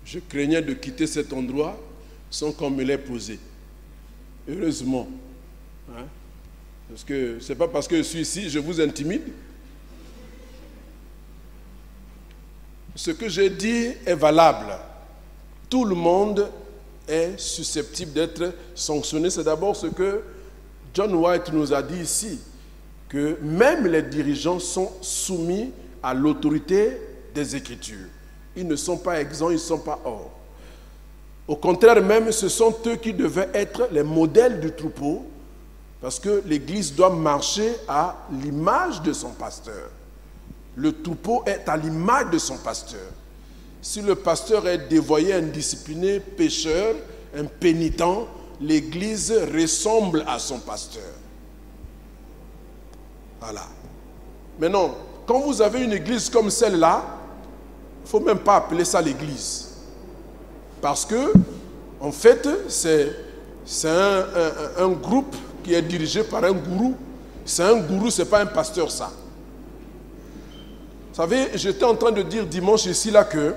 Je craignais de quitter cet endroit sans qu'on me l'ait posé. Heureusement. Hein? Parce que ce n'est pas parce que je suis ici, je vous intimide. Ce que j'ai dit est valable. Tout le monde est susceptible d'être sanctionné. C'est d'abord ce que John White nous a dit ici, que même les dirigeants sont soumis à l'autorité des Écritures. Ils ne sont pas exempts, ils ne sont pas hors. Au contraire même, ce sont eux qui devaient être les modèles du troupeau, parce que l'Église doit marcher à l'image de son pasteur. Le troupeau est à l'image de son pasteur. Si le pasteur est dévoyé, indiscipliné, pécheur, impénitent, l'Église ressemble à son pasteur. Voilà. Maintenant, quand vous avez une église comme celle-là, il ne faut même pas appeler ça l'église. Parce que, en fait, c'est un groupe qui est dirigé par un gourou. C'est un gourou, ce n'est pas un pasteur, ça. Vous savez, j'étais en train de dire dimanche ici, là, que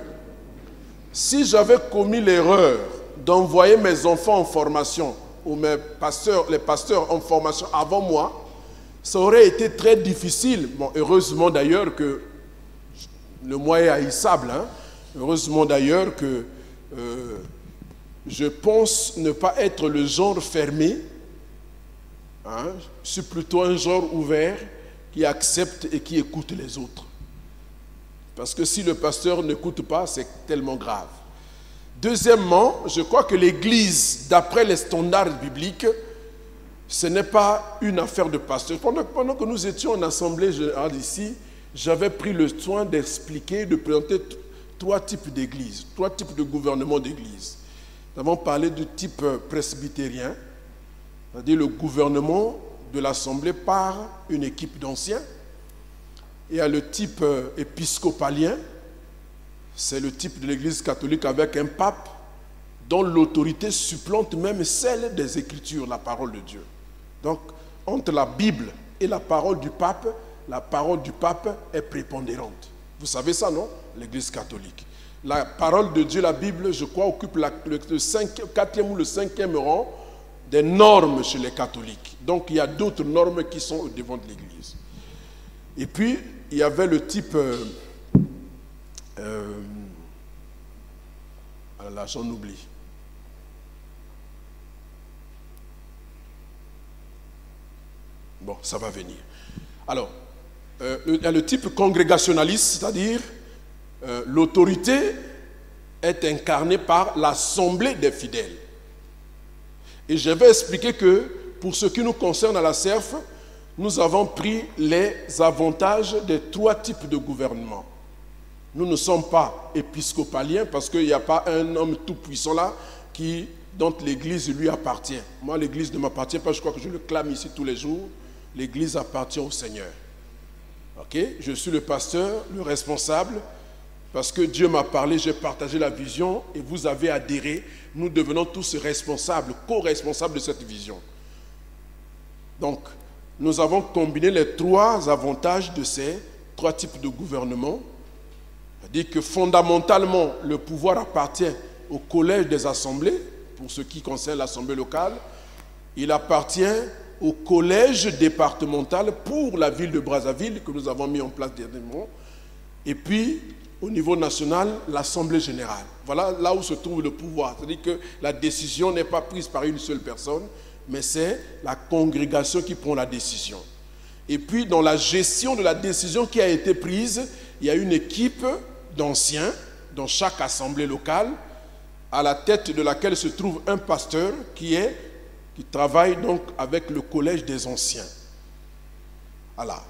si j'avais commis l'erreur d'envoyer mes enfants en formation, ou les pasteurs en formation avant moi, ça aurait été très difficile. Bon, heureusement d'ailleurs que le moyen est haïssable. Hein? Heureusement d'ailleurs que je pense ne pas être le genre fermé. Hein? Je suis plutôt un genre ouvert qui accepte et qui écoute les autres. Parce que si le pasteur n'écoute pas, c'est tellement grave. Deuxièmement, je crois que l'Église, d'après les standards bibliques, ce n'est pas une affaire de pasteur. Pendant que nous étions en assemblée générale ici, j'avais pris le soin d'expliquer, de présenter 3 types d'églises, 3 types de gouvernement d'église. Nous avons parlé du type presbytérien, c'est-à-dire le gouvernement de l'assemblée par une équipe d'anciens. Il y a le type épiscopalien, c'est le type de l'église catholique avec un pape dont l'autorité supplante même celle des Écritures, la parole de Dieu. Donc, entre la Bible et la parole du pape est prépondérante. Vous savez ça, non? L'église catholique. La parole de Dieu, la Bible, je crois, occupe le 4e ou le 5e rang des normes chez les catholiques. Donc, il y a d'autres normes qui sont au devant de l'église. Et puis, il y avait le type... là, j'en oublie. Bon, ça va venir. Alors, il y a le type congrégationaliste, c'est-à-dire l'autorité est incarnée par l'assemblée des fidèles. Et je vais expliquer que pour ce qui nous concerne à la CERF, nous avons pris les avantages des 3 types de gouvernement. Nous ne sommes pas épiscopaliens parce qu'il n'y a pas un homme tout puissant là dont l'Église lui appartient. Moi, l'Église ne m'appartient pas, je crois que je le clame ici tous les jours. L'Église appartient au Seigneur. Ok? Je suis le pasteur, le responsable, parce que Dieu m'a parlé, j'ai partagé la vision et vous avez adhéré. Nous devenons tous responsables, co-responsables de cette vision. Donc, nous avons combiné les 3 avantages de ces 3 types de gouvernement. C'est-à-dire que fondamentalement, le pouvoir appartient au collège des assemblées, pour ce qui concerne l'assemblée locale. Il appartient au collège départemental pour la ville de Brazzaville, que nous avons mis en place dernièrement. Et puis, au niveau national, l'Assemblée générale. Voilà là où se trouve le pouvoir. C'est-à-dire que la décision n'est pas prise par une seule personne, mais c'est la congrégation qui prend la décision. Et puis, dans la gestion de la décision qui a été prise, il y a une équipe d'anciens dans chaque assemblée locale, à la tête de laquelle se trouve un pasteur qui travaille donc avec le collège des anciens. Voilà.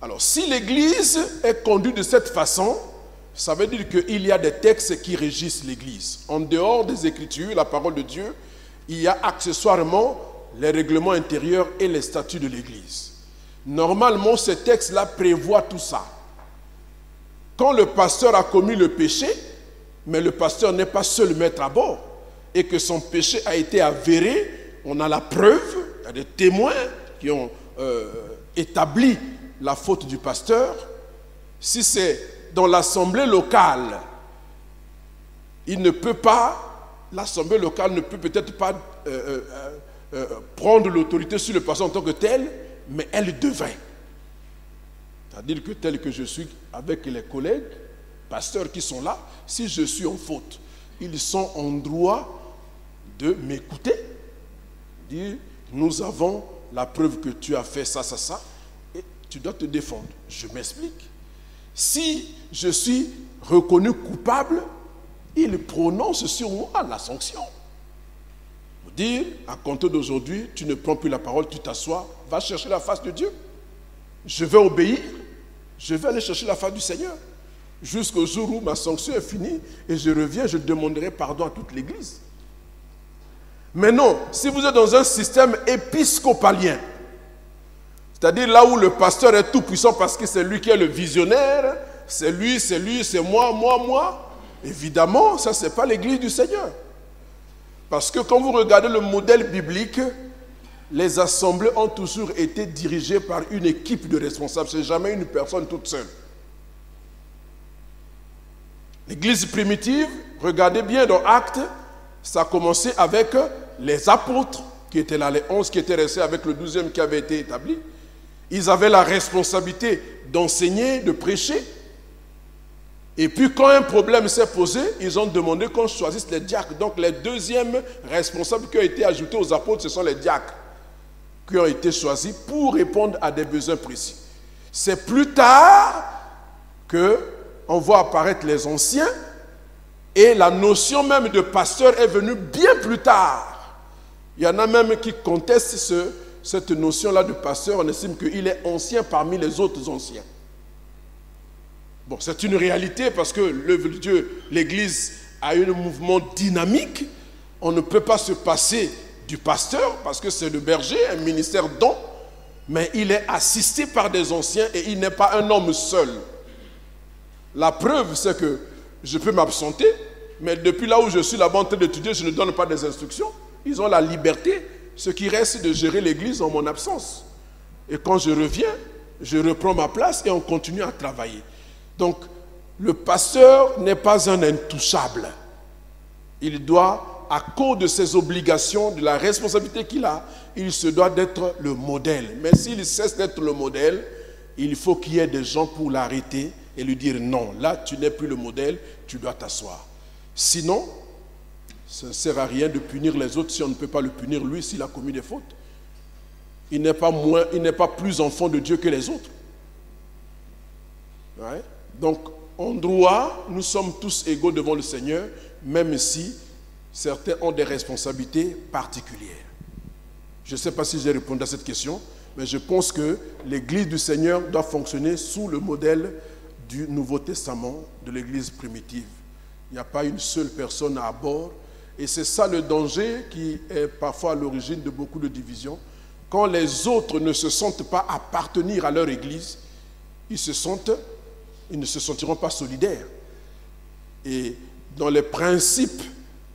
Alors, si l'Église est conduite de cette façon, ça veut dire qu'il y a des textes qui régissent l'Église. En dehors des Écritures, la parole de Dieu, il y a accessoirement les règlements intérieurs et les statuts de l'Église. Normalement, ces textes-là prévoient tout ça. Quand le pasteur a commis le péché, mais le pasteur n'est pas seul maître à bord, et que son péché a été avéré, on a la preuve, il y a des témoins qui ont établi la faute du pasteur. Si c'est dans l'assemblée locale, l'assemblée locale ne peut peut-être pas prendre l'autorité sur le pasteur en tant que tel, mais elle devrait. C'est-à-dire que tel que je suis avec les collègues, pasteurs qui sont là, si je suis en faute, ils sont en droit de m'écouter, dire nous avons la preuve que tu as fait ça, ça, ça, et tu dois te défendre. Je m'explique. Si je suis reconnu coupable, il prononce sur moi la sanction. Pour dire, à compter d'aujourd'hui, tu ne prends plus la parole, tu t'assois, va chercher la face de Dieu. Je vais obéir, je vais aller chercher la face du Seigneur. Jusqu'au jour où ma sanction est finie et je reviens, je demanderai pardon à toute l'Église. Mais non, si vous êtes dans un système épiscopalien, c'est-à-dire là où le pasteur est tout puissant parce que c'est lui qui est le visionnaire, c'est lui, c'est moi, évidemment, ça c'est pas l'Église du Seigneur. Parce que quand vous regardez le modèle biblique, les assemblées ont toujours été dirigées par une équipe de responsables, c'est jamais une personne toute seule. L'Église primitive, regardez bien dans Actes, ça a commencé avec les apôtres qui étaient là, les 11 qui étaient restés avec le 12e qui avait été établi. Ils avaient la responsabilité d'enseigner, de prêcher. Et puis quand un problème s'est posé, ils ont demandé qu'on choisisse les diacres. Donc les deuxièmes responsables qui ont été ajoutés aux apôtres, ce sont les diacres qui ont été choisis pour répondre à des besoins précis. C'est plus tard que on voit apparaître les anciens, et la notion même de pasteur est venue bien plus tard. Il y en a même qui contestent cette notion-là de pasteur. On estime qu'il est ancien parmi les autres anciens. Bon, c'est une réalité parce que l'œuvre de Dieu, l'Église a un mouvement dynamique. On ne peut pas se passer du pasteur parce que c'est le berger, un ministère don, mais il est assisté par des anciens et il n'est pas un homme seul. La preuve, c'est que je peux m'absenter, mais depuis là où je suis là-bas en train d'étudier, je ne donne pas des instructions. Ils ont la liberté, ce qui reste, de gérer l'Église en mon absence. Et quand je reviens, je reprends ma place et on continue à travailler. Donc, le pasteur n'est pas un intouchable. Il doit, à cause de ses obligations, de la responsabilité qu'il a, il se doit d'être le modèle. Mais s'il cesse d'être le modèle, il faut qu'il y ait des gens pour l'arrêter et lui dire non, là tu n'es plus le modèle, tu dois t'asseoir. Sinon, ça ne sert à rien de punir les autres si on ne peut pas le punir lui s'il a commis des fautes. Il n'est pas plus enfant de Dieu que les autres. Ouais. Donc, en droit, nous sommes tous égaux devant le Seigneur, même si certains ont des responsabilités particulières. Je ne sais pas si j'ai répondu à cette question, mais je pense que l'Église du Seigneur doit fonctionner sous le modèle du Nouveau Testament, de l'Église primitive. Il n'y a pas une seule personne à bord, et c'est ça le danger qui est parfois à l'origine de beaucoup de divisions. Quand les autres ne se sentent pas appartenir à leur Église, ils ne se sentiront pas solidaires. Et dans les principes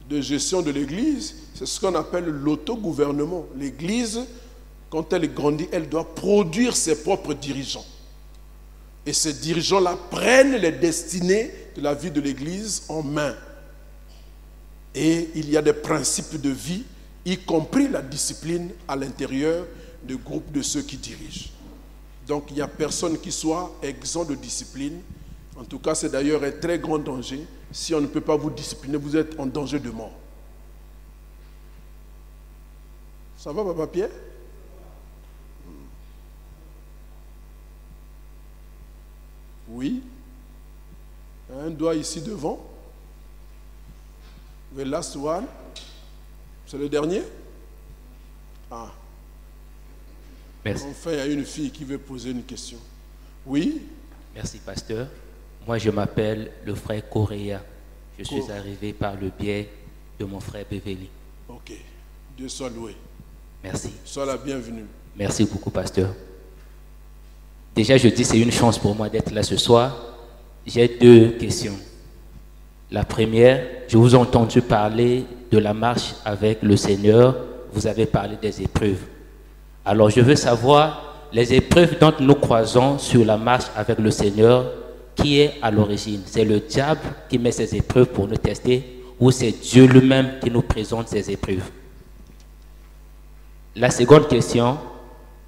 de gestion de l'Église, c'est ce qu'on appelle l'autogouvernement. L'Église, quand elle grandit, elle doit produire ses propres dirigeants. Et ces dirigeants-là prennent les destinées de la vie de l'Église en main. Et il y a des principes de vie, y compris la discipline à l'intérieur du groupe de ceux qui dirigent. Donc il n'y a personne qui soit exempt de discipline. En tout cas, c'est d'ailleurs un très grand danger. Si on ne peut pas vous discipliner, vous êtes en danger de mort. Ça va, Papa Pierre? Oui. Un doigt ici devant. The last one. C'est le dernier? Ah. Merci. Enfin, il y a une fille qui veut poser une question. Oui? Merci, pasteur. Moi, je m'appelle le frère Correa. Je suis arrivé par le biais de mon frère Beverly. Ok. Dieu soit loué. Merci. Sois la bienvenue. Merci beaucoup, pasteur. Déjà, je dis c'est une chance pour moi d'être là ce soir. J'ai deux questions. La première, je vous ai entendu parler de la marche avec le Seigneur. Vous avez parlé des épreuves. Alors, je veux savoir, les épreuves dont nous croisons sur la marche avec le Seigneur, qui est à l'origine? C'est le diable qui met ces épreuves pour nous tester ou c'est Dieu lui-même qui nous présente ces épreuves? La seconde question,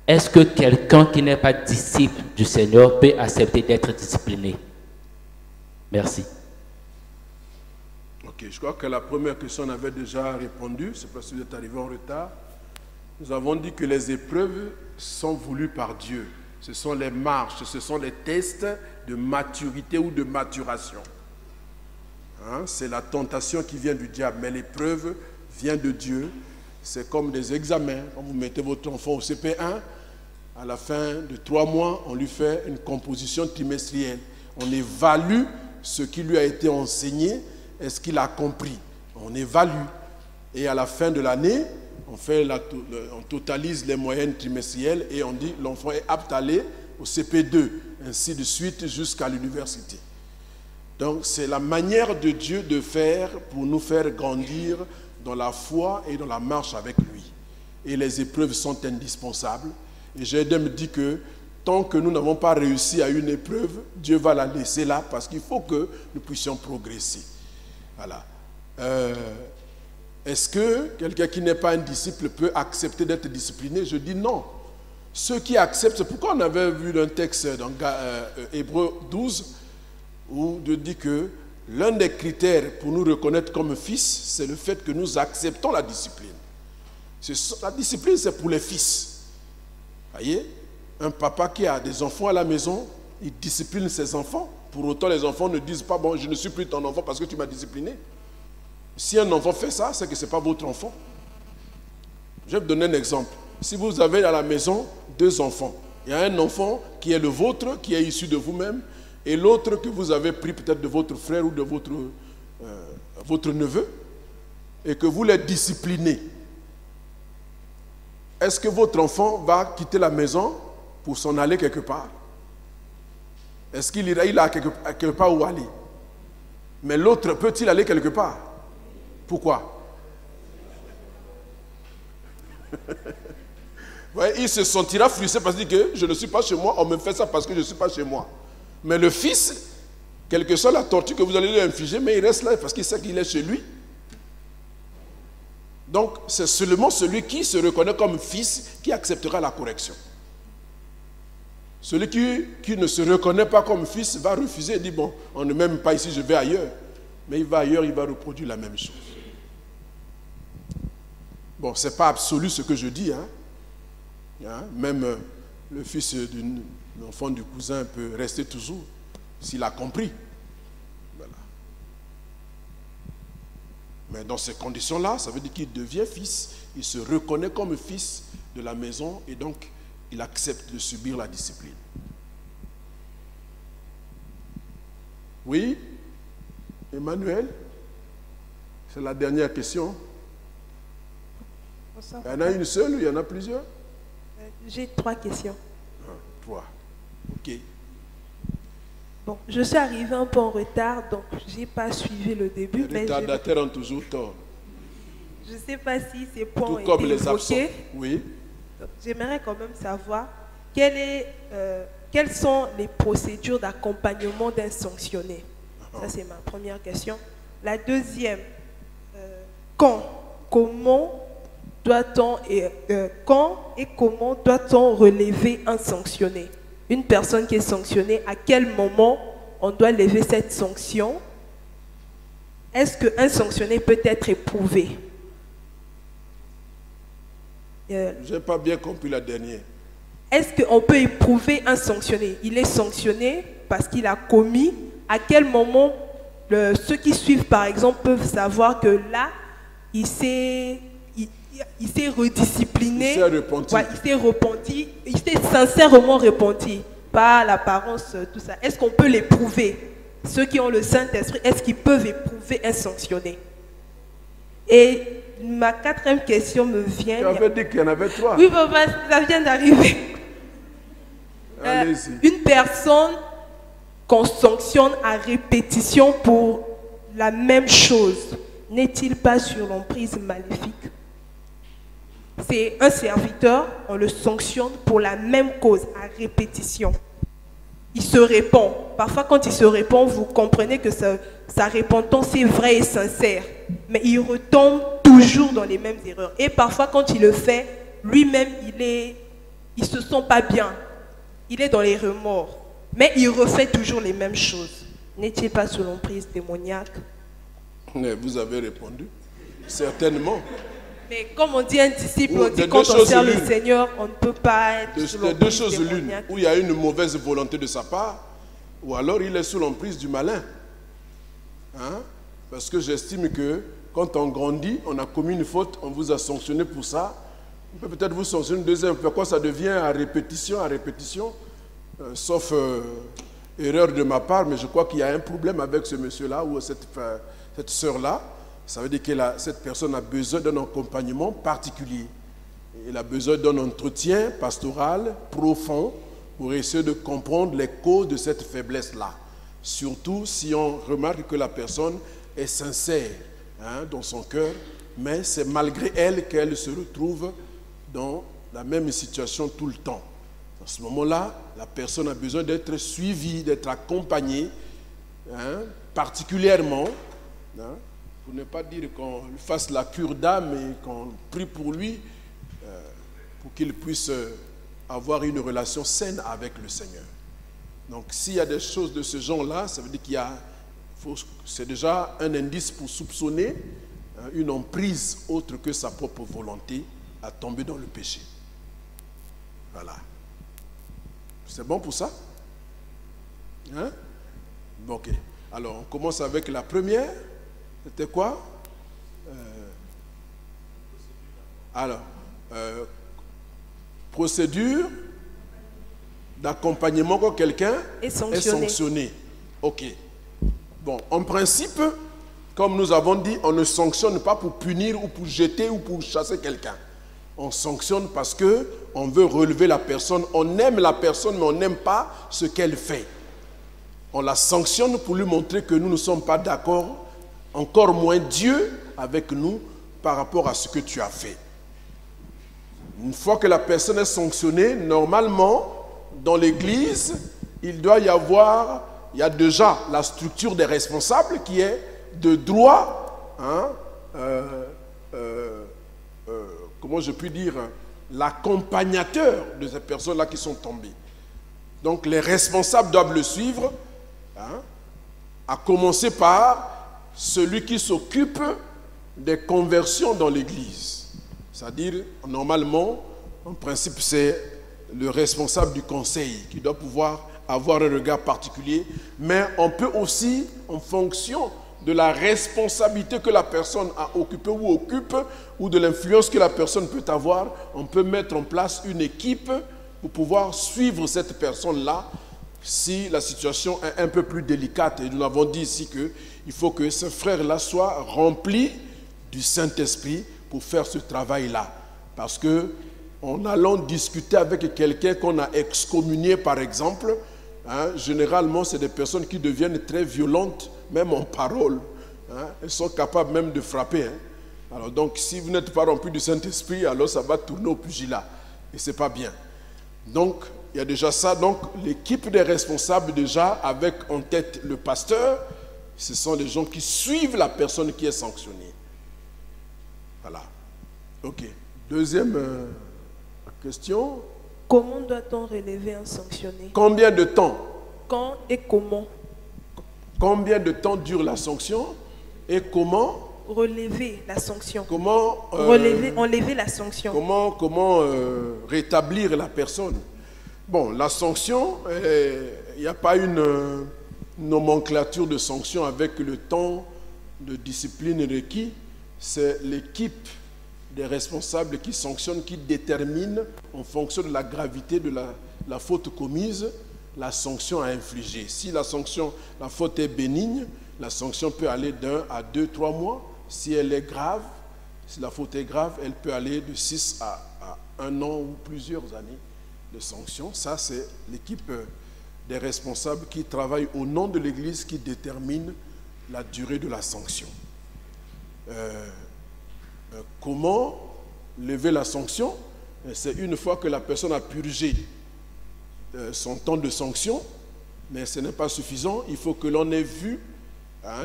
est-ce que quelqu'un qui n'est pas disciple du Seigneur peut accepter d'être discipliné? Merci. Ok, je crois que la première question on avait déjà répondu, c'est parce que vous êtes arrivé en retard. Nous avons dit que les épreuves sont voulues par Dieu. Ce sont les marches, ce sont les tests de maturité ou de maturation. Hein? C'est la tentation qui vient du diable, mais l'épreuve vient de Dieu. C'est comme des examens. Quand vous mettez votre enfant au CP1, à la fin de 3 mois, on lui fait une composition trimestrielle. On évalue ce qui lui a été enseigné, est-ce qu'il a compris. On évalue. Et à la fin de l'année, on totalise les moyennes trimestrielles et on dit l'enfant est apte à aller au CP2, ainsi de suite jusqu'à l'université. Donc c'est la manière de Dieu de faire pour nous faire grandir dans la foi et dans la marche avec lui. Et les épreuves sont indispensables. Et j'ai me dit que tant que nous n'avons pas réussi à une épreuve, Dieu va la laisser là parce qu'il faut que nous puissions progresser. Voilà. Est-ce que quelqu'un qui n'est pas un disciple peut accepter d'être discipliné? Je dis non. Ceux qui acceptent, c'est pourquoi on avait vu un texte dans Hébreux 12 où Dieu dit que l'un des critères pour nous reconnaître comme fils, c'est le fait que nous acceptons la discipline. La discipline, c'est pour les fils. Voyez, un papa qui a des enfants à la maison, il discipline ses enfants. Pour autant, les enfants ne disent pas, bon, je ne suis plus ton enfant parce que tu m'as discipliné. Si un enfant fait ça, c'est que ce n'est pas votre enfant. Je vais vous donner un exemple. Si vous avez à la maison 2 enfants, il y a un enfant qui est le vôtre, qui est issu de vous-même, et l'autre que vous avez pris peut-être de votre frère ou de votre neveu, et que vous les disciplinez. Est-ce que votre enfant va quitter la maison pour s'en aller quelque part? Est-ce qu'il a quelque part où aller? Mais l'autre, peut-il aller quelque part? Pourquoi? Ouais, il se sentira frustré parce qu'il dit que je ne suis pas chez moi, on me fait ça parce que je ne suis pas chez moi. Mais le fils, quelle que soit la torture que vous allez lui infliger, mais il reste là parce qu'il sait qu'il est chez lui. Donc, c'est seulement celui qui se reconnaît comme fils qui acceptera la correction. Celui qui ne se reconnaît pas comme fils va refuser et dire, bon, on ne m'aime pas ici, je vais ailleurs. Mais il va ailleurs, il va reproduire la même chose. Bon, ce n'est pas absolu ce que je dis. Même le fils d'un enfant du cousin peut rester toujours, s'il a compris. Voilà. Mais dans ces conditions-là, ça veut dire qu'il devient fils, il se reconnaît comme fils de la maison et donc il accepte de subir la discipline. Oui, Emmanuel, c'est la dernière question. Bonsoir. Il y en a une seule ou il y en a plusieurs? J'ai 3 questions. 3. Ok. Bon, je suis arrivée un peu en retard, donc je n'ai pas suivi le début. Les retardataires ont toujours tort. Je ne sais pas si ces points ont Tout comme été les absents. évoqués. Oui. J'aimerais quand même savoir quelles sont les procédures d'accompagnement d'un sanctionné. Ça, c'est ma première question. La deuxième, comment doit-on relever un sanctionné? Une personne qui est sanctionnée, à quel moment on doit lever cette sanction? Est-ce qu'un sanctionné peut être éprouvé? Je n'ai pas bien compris la dernière. Est-ce qu'on peut éprouver un sanctionné? Il est sanctionné parce qu'il a commis. À quel moment ceux qui suivent, par exemple, peuvent savoir que là, il s'est rediscipliné, il s'est repenti. Ouais, il s'est repenti, il s'est sincèrement repenti, pas l'apparence, tout ça. Est-ce qu'on peut l'éprouver? Ceux qui ont le Saint-Esprit, est-ce qu'ils peuvent éprouver un sanctionné? Et ma 4e question me vient. Tu avais dit qu'il y en avait 3. Oui, papa, ça vient d'arriver. Une personne qu'on sanctionne à répétition pour la même chose, n'est-il pas sur l'emprise maléfique? C'est un serviteur, on le sanctionne pour la même cause, à répétition. Il se répand. Parfois, quand il se répand, vous comprenez que sa repentance est vraie et sincère. Mais il retombe toujours dans les mêmes erreurs. Et parfois, quand il le fait, lui-même, il ne se sent pas bien. Il est dans les remords. Mais il refait toujours les mêmes choses. N'est-il pas sous l'emprise démoniaque? Vous avez répondu. Certainement. Mais comme on dit un disciple, on dit quand on sert le Seigneur, on ne peut pas être sous l'emprise démoniaque. 2 choses l'une, où il y a une mauvaise volonté de sa part, ou alors il est sous l'emprise du malin. Parce que j'estime que quand on grandit, on a commis une faute, on vous a sanctionné pour ça, on peut peut-être vous sanctionner une deuxième fois. Quoi, ça devient à répétition, sauf erreur de ma part, mais je crois qu'il y a un problème avec ce monsieur-là ou cette sœur-là. Ça veut dire que cette personne a besoin d'un accompagnement particulier. Elle a besoin d'un entretien pastoral profond pour essayer de comprendre les causes de cette faiblesse-là. Surtout si on remarque que la personne est sincère dans son cœur, mais c'est malgré elle qu'elle se retrouve dans la même situation tout le temps. À ce moment-là, la personne a besoin d'être suivie, d'être accompagnée, particulièrement, pour ne pas dire qu'on fasse la cure d'âme et qu'on prie pour lui, pour qu'il puisse avoir une relation saine avec le Seigneur. Donc s'il y a des choses de ce genre-là, ça veut dire c'est déjà un indice pour soupçonner une emprise autre que sa propre volonté à tomber dans le péché. Voilà. C'est bon pour ça? Hein? Bon, ok. Alors, on commence avec la première. C'était quoi? Procédure d'accompagnement quand quelqu'un est sanctionné. Ok. Bon, en principe, comme nous avons dit, on ne sanctionne pas pour punir ou pour jeter ou pour chasser quelqu'un. On sanctionne parce qu'on veut relever la personne. On aime la personne, mais on n'aime pas ce qu'elle fait. On la sanctionne pour lui montrer que nous ne sommes pas d'accord, encore moins Dieu avec nous par rapport à ce que tu as fait. Une fois que la personne est sanctionnée, normalement, dans l'église, il y a déjà la structure des responsables qui est de droit, comment je puis dire, l'accompagnateur de ces personnes-là qui sont tombées. Donc les responsables doivent le suivre, à commencer par celui qui s'occupe des conversions dans l'église. C'est-à-dire, normalement, en principe, c'est le responsable du conseil qui doit pouvoir avoir un regard particulier, mais on peut aussi, en fonction de la responsabilité que la personne a occupée ou occupe, ou de l'influence que la personne peut avoir, on peut mettre en place une équipe pour pouvoir suivre cette personne-là si la situation est un peu plus délicate. Et nous avons dit ici qu'il faut que ce frère-là soit rempli du Saint-Esprit pour faire ce travail-là. Parce que en allant discuter avec quelqu'un qu'on a excommunié, par exemple, généralement, c'est des personnes qui deviennent très violentes, même en parole. Elles sont capables même de frapper. Alors donc, si vous n'êtes pas rempli du Saint-Esprit, alors ça va tourner au pugilat. Et ce n'est pas bien. Donc, il y a déjà ça. Donc, l'équipe des responsables, déjà, avec en tête le pasteur, ce sont les gens qui suivent la personne qui est sanctionnée. Voilà. Ok. Deuxième question. Comment doit-on relever un sanctionné? Combien de temps? Quand et comment? Combien de temps dure la sanction et comment? Relever la sanction. Comment enlever la sanction. Comment rétablir la personne? Bon, la sanction, il n'y a pas une nomenclature de sanction avec le temps de discipline requis. C'est l'équipe des responsables qui sanctionne, qui détermine en fonction de la gravité de la faute commise, la sanction à infliger. Si la faute est bénigne, la sanction peut aller d'1 à 2, 3 mois. Si elle est grave, si la faute est grave, elle peut aller de 6 à 1 an ou plusieurs années de sanction. Ça, c'est l'équipe des responsables qui travaillent au nom de l'Église qui détermine la durée de la sanction. Comment lever la sanction? C'est une fois que la personne a purgé son temps de sanction, mais ce n'est pas suffisant. Il faut que l'on ait vu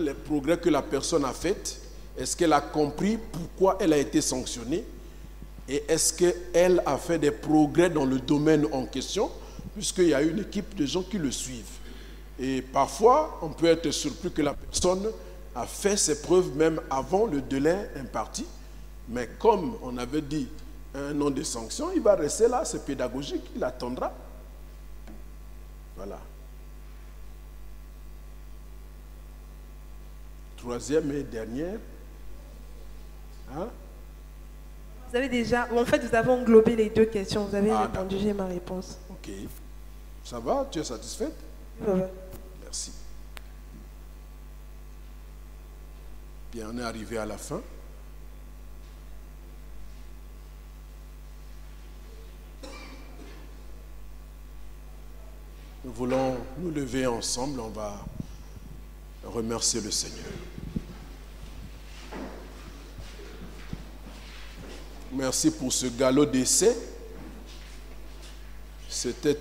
les progrès que la personne a faits. Est-ce qu'elle a compris pourquoi elle a été sanctionnée? Et est-ce qu'elle a fait des progrès dans le domaine en question? Puisqu'il y a une équipe de gens qui le suivent. Et parfois, on peut être surpris que la personne a fait ses preuves même avant le délai imparti. Mais comme on avait dit un an de sanction, il va rester là, c'est pédagogique, il attendra. Voilà. Troisième et dernière. Vous avez déjà, en fait, vous avez englobé les deux questions. Vous avez répondu, j'ai ma réponse. Ok. Ça va? Tu es satisfaite? Oui. Merci. Bien, on est arrivé à la fin. Nous voulons nous lever ensemble, on va remercier le Seigneur. Merci pour ce galop d'essai. C'était